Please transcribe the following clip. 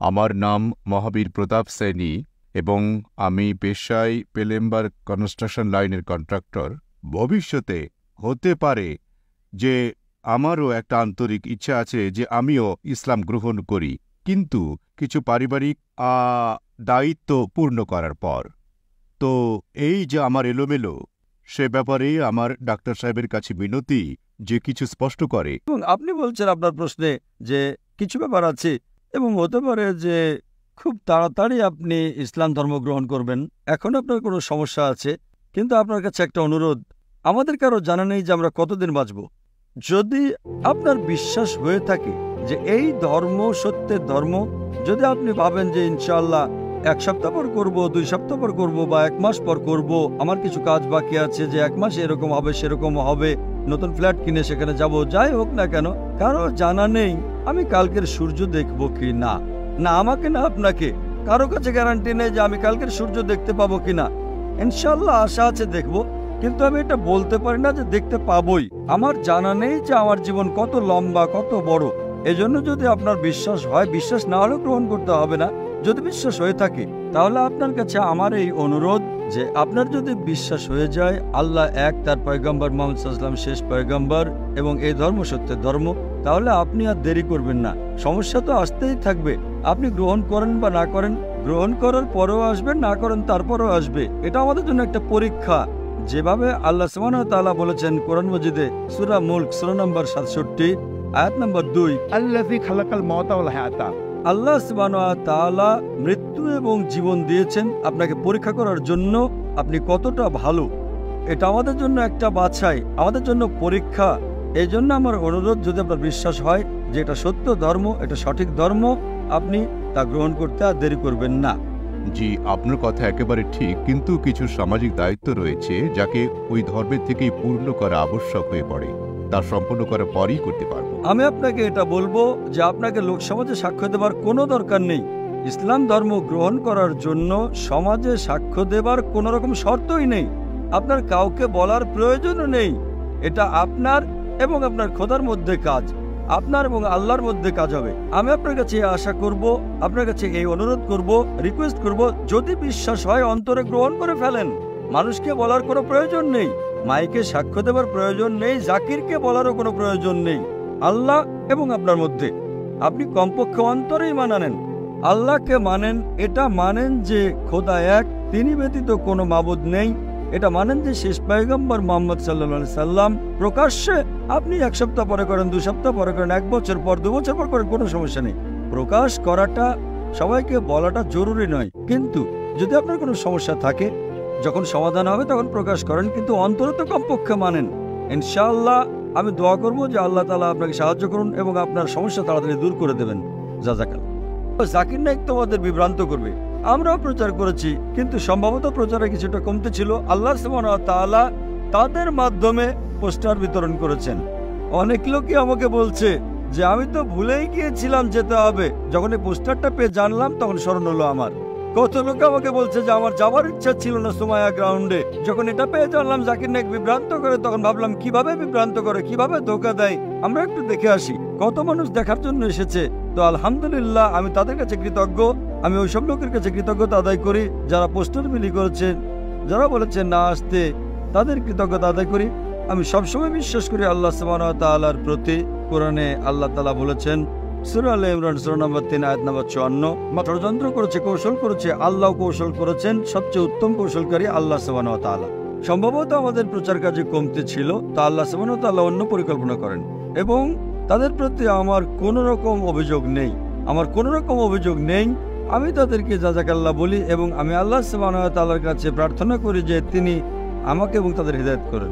আমার নাম মহাবীর প্রতাপ সৈনী এবং আমি পেশায় পেলেম্বার কনস্ট্রাকশন লাইনের কন্ট্রাক্টর। ভবিষ্যতে হতে পারে যে আমারও একটা আন্তরিক ইচ্ছা আছে যে আমিও ইসলাম গ্রহণ করি, কিন্তু কিছু পারিবারিক দায়িত্ব পূর্ণ করার পর। তো এই যে আমার এলোমেলো, সে ব্যাপারে আমার ডাক্তার সাহেবের কাছে বিনতি যে কিছু স্পষ্ট করে। এবং আপনি বলছেন আপনার প্রশ্নে যে কিছু ব্যাপার আছে এবং হতে পারে যে খুব তাড়াতাড়ি আপনি ইসলাম ধর্ম গ্রহণ করবেন। এখন আপনার কোনো সমস্যা আছে, কিন্তু আপনার কাছে একটা অনুরোধ, আমাদের কারো জানা নেই যে আমরা কতদিন বাঁচব। যদি আপনার বিশ্বাস হয়ে থাকে যে এই ধর্ম সত্যের ধর্ম, যদি আপনি ভাবেন যে ইনশাআল্লাহ 1 সপ্তাহ পর করবো, 2 সপ্তাহ পর করবো বা 1 মাস পর করব, আমার কিছু কাজ বাকি আছে যে 1 মাস এরকম হবে সেরকম হবে, নতুন ফ্ল্যাট কিনে সেখানে যাব, যাই হোক না কেন, কারো জানা নেই আমি কালকের সূর্য দেখব কি না, না আমাকে না আপনাকে, কারো কাছে গ্যারান্টি নেই যে আমি কালকের সূর্য দেখতে পাবো কিনা। ইনশাআল্লাহ আশা আছে দেখব, কিন্তু আমি এটা বলতে পারি না যে দেখতে পাবোই। আমার জানা নেই যে আমার জীবন কত লম্বা কত বড়। এজন্য যদি আপনার বিশ্বাস হয়, বিশ্বাস না হলেও গ্রহণ করতে হবে না। যদি বিশ্বাস হয়ে থাকে তাহলে আপনার কাছে আমার এই অনুরোধ যে আপনার যদি বিশ্বাস হয়ে যায় আল্লাহ এক, তার পয়গম্বর মুহাম্মদ সাল্লাল্লাহু আলাইহি ওয়াসাল্লাম শেষ পয়গম্বর এবং এই ধর্ম সত্যের ধর্ম, তাহলে আপনি আর দেরি করবেন না। সমস্যা তো আসতেই থাকবে, আপনি গ্রহণ করেন বা না করেন, গ্রহণ করার পরেও আসবে, না করেন তারপরেও আসবে। এটা আমাদের জন্য একটা পরীক্ষা। যেভাবে আল্লাহ সুবহানাহু ওয়া তাআলা বলেছেন কোরআন মজিদে সূরা মুলক সূরা নম্বর 67 আয়াত নম্বর 2, আল্লাযী খালাকাল মাউতা ওয়াল হায়াতা, আল্লাহ সুবহানাহু ওয়া তাআলা মৃত্যু এবং জীবন দিয়েছেন আপনাকে পরীক্ষা করার জন্য আপনি কতটা ভালো। এটা আমাদের জন্য একটা বাছাই, আমাদের জন্য পরীক্ষা। এই জন্য আমার অনুরোধ, যদি আপনার বিশ্বাস হয় যে এটা সত্য ধর্ম, এটা সঠিক ধর্ম, আপনি তা গ্রহণ করতে আর দেরি করবেন না। জি, আপনার কথা একেবারে ঠিক, কিন্তু কিছু সামাজিক দায়িত্ব রয়েছে যাকে ওই ধর্মের থেকেই পূর্ণ করা আবশ্যক হয়ে পড়ে। তা সম্পূর্ণ করার পরই করতে পারবো। আমি আপনাকে এটা বলবো যে আপনাকে লোকসমাজে সাক্ষ্য দেবার কোনো দরকার নেই। ইসলাম ধর্ম গ্রহণ করার জন্য সমাজে সাক্ষ্য দেবার কোনো রকম শর্তই নেই, আপনার কাউকে বলার প্রয়োজনও নেই। এটা আপনার এবং আপনার খোদার মধ্যে কাজ, আপনার এবং আল্লাহর মধ্যে কাজ হবে। আমি আপনার কাছে আশা করব, আপনার কাছে এই অনুরোধ করব, রিকোয়েস্ট করব, যদি বিশ্বাস হয় অন্তরে গ্রহণ করে ফেলেন। মানুষকে বলার কোনো প্রয়োজন নেই, মাইকে সাক্ষ্য দেবার প্রয়োজন নেই, জাকিরকে বলারও কোনো প্রয়োজন নেই। আল্লাহ এবং আপনার মধ্যে আপনি কমপক্ষে অন্তরেই মানেন, আল্লাহকে মানেন, এটা মানেন যে খোদা এক, তিনি ব্যতীত কোনো মাবুদ নেই, এটা মানেন যে শেষ পয়গম্বর মুহাম্মদ সাল্লাল্লাহু আলাইহি সাল্লাম। প্রকাশ্যে আপনি 1 সপ্তাহ পরে করেন, 2 সপ্তাহ পরে করেন, 1 বছর পর, 2 বছর পর করেন, কোনো সমস্যা নেই। প্রকাশ করাটা, সবাইকে বলাটা জরুরি নয়, কিন্তু যদি আপনার কোনো সমস্যা থাকে, যখন সমাধান হবে তখন প্রকাশ করেন, কিন্তু অন্তরে তো কমপক্ষে মানেন। ইনশাআল্লাহ আমি দোয়া করব যে আল্লাহ তাআলা আপনাকে সাহায্য করুন এবং আপনার সমস্যা তাড়াতাড়ি দূর করে দেবেন। জাযাকাল্লাহ। জাকির নায়েক তো আমাদের বিভ্রান্ত করবে, আমরাও প্রচার করেছি, কিন্তু সম্ভবত প্রচারে কিছুটা কমতে ছিল। আল্লাহ সুবহানাহু ওয়া তাআলা তাদের মাধ্যমে পোস্টার বিতরণ করেছেন। অনেক লোকই আমাকে বলছে যে আমি তো ভুলেই গিয়েছিলাম যেতে হবে, যখন এই পোস্টারটা পেয়ে জানলাম তখন স্মরণ হলো আমার। কত লোক আমাকে বলছে যে আমার যাওয়ার ইচ্ছা ছিল না সুমাইয়া গ্রাউন্ডে, যখন এটা পেয়ে জানলাম জাকির নায়েক বিভ্রান্ত করে, তখন ভাবলাম কিভাবে বিভ্রান্ত করে, কিভাবে ধোঁকা দেয়, আমরা একটু দেখে আসি। কত মানুষ দেখার জন্য এসেছে, তো আলহামদুলিল্লাহ আমি তাদের কাছে কৃতজ্ঞ। আমি ওইসব লোকের কাছে কৃতজ্ঞতা আদায় করি যারা পোস্টার বিলি করেছেন, যারা বলেছেন না আসতে, তাদের কৃতজ্ঞতা আদায় করি। আমি সবসময় বিশ্বাস করি আল্লাহ সুবহানাহু ওয়া তাআলার প্রতি। কোরআনে আল্লাহ তাআলা বলেছেন সূরা আলে ইমরান সূরা নম্বর 3 আয়াত নম্বর 54, ষড়যন্ত্র করেছে, কৌশল করেছে, আল্লাহ কৌশল করেছেন, সবচেয়ে উত্তম কৌশলকারী আল্লাহ সুবহানাহু ওয়া তাআলা। সম্ভবত আমাদের প্রচার কাজে কমতে ছিল, তা আল্লাহ সুবহানাহু ওয়া তাআলা অন্য পরিকল্পনা করেন এবং তাদের প্রতি আমার কোনো রকম অভিযোগ নেই, আমার কোনো রকম অভিযোগ নেই। আমি তাদেরকে জাযাকাল্লাহ বলি এবং আমি আল্লাহ সুবহানাহু ওয়া তাআলার কাছে প্রার্থনা করি যে তিনি আমাকে এবং তাদের হিদায়াত করেন।